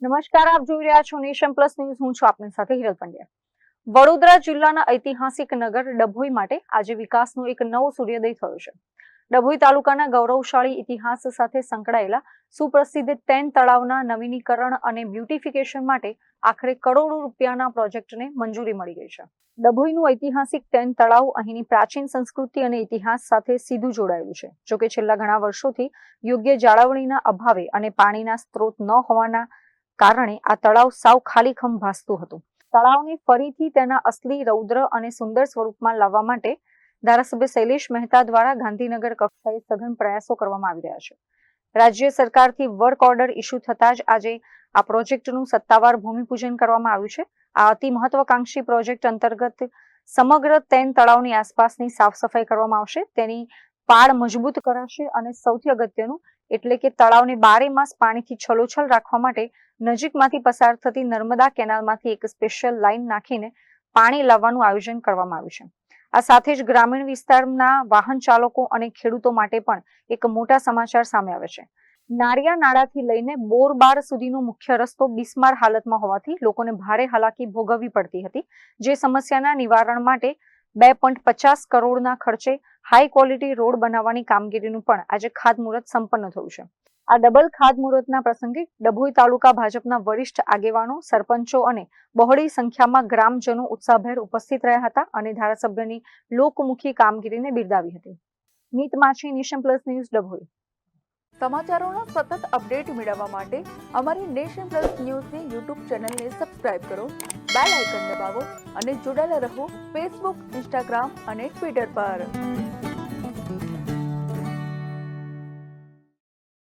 નમસ્કાર, આપ જોઈ રહ્યા છો નેશન પ્લસ ન્યૂઝ. હું છું આપની સાથે હિરલ પંડ્યા. વડોદરા જિલ્લાના ઐતિહાસિક નગર ડભોઈ માટે આજે વિકાસનો એક નવો સૂર્યોદય થયો છે. ડભોઈ તાલુકાના ગૌરવશાળી ઇતિહાસ સાથે સંકળાયેલા સુપ્રસિદ્ધ 10 તળાવના નવીનીકરણ અને બ્યુટિફિકેશન માટે આખરે કરોડો રૂપિયાના પ્રોજેક્ટને મંજૂરી મળી ગઈ છે. ડભોઈનું ઐતિહાસિક 10 તળાવ અહીંની પ્રાચીન સંસ્કૃતિ અને ઇતિહાસ સાથે સીધું જોડાયેલું છે. જોકે છેલ્લા ઘણા વર્ષોથી યોગ્ય જાળવણીના અભાવે અને પાણીના સ્ત્રોત ન હોવાના કારણે આ તળાવ સાવ ખાલીખમ ભાસતું હતું. તળાવને ફરીથી તેના અસલી રૌદ્ર અને સુંદર સ્વરૂપમાં લાવવા માટે ધારાસભ્ય શૈલેષ મહેતા દ્વારા ગાંધીનગર કક્ષાએ સઘન પ્રયાસો કરવામાં આવી રહ્યા છે. રાજ્ય સરકારથી વર્ક ઓર્ડર ઇસ્યુ થતાં જ આજે આ પ્રોજેક્ટનું સત્તાવાર ભૂમિપૂજન કરવામાં આવ્યું છે. આ અતિ મહત્વાકાંક્ષી પ્રોજેક્ટ અંતર્ગત સમગ્ર 10 તળાવની આસપાસની સાફ સફાઈ કરવામાં આવશે. તેની પાળ મજબૂત કરાશે અને સૌથી અગત્યનું એટલે કે તળાવને 12 માસ પાણીથી છલોછલ રાખવા માટે નજીકમાંથી પસાર થતી નર્મદા કેનાલમાંથી એક સ્પેશિયલ લાઇન નાખીને પાણી લાવવાનું આયોજન કરવામાં આવ્યું છે. આ સાથે જ ગ્રામીણ વિસ્તારના વાહન ચાલકો અને ખેડૂતો માટે પણ એક મોટા સમાચાર સામે આવે છે. નારિયા નાળાથી લઈને બોરબાર સુધીનો મુખ્ય રસ્તો બિસ્માર હાલતમાં હોવાથી લોકોને ભારે હાલાકી ભોગવવી પડતી હતી. જે સમસ્યાના નિવારણ માટે 2.50 કરોડના ખર્ચે હાઈ ક્વોલિટી રોડ બનાવવાની કામગીરીનું પણ આજે ખાતમુહૂર્ત સંપન્ન થયું છે. આ ડબલ ખાતમુહૂર્તના પ્રસંગે ડભોઈ તાલુકા ભાજપના વરિષ્ઠ આગેવાનો, સરપંચો અને બહોળી સંખ્યામાં ગ્રામજનો ઉત્સાહભેર ઉપસ્થિત રહ્યા હતા અને ધારાસભ્યની લોકમુખી કામગીરીને બિરદાવી હતી. નીત માછી, નેશન પ્લસ ન્યૂઝ, ડભોઈ. સમાચારોના સતત અપડેટ મેળવવા માટે અમારી નેશન પ્લસ ન્યૂઝની યુટ્યુબ ચેનલને સબસ્ક્રાઇબ કરો, બેલ આઇકન દબાવો અને જોડાયેલા રહો ફેસબુક, ઇન્સ્ટાગ્રામ અને ટ્વિટર પર.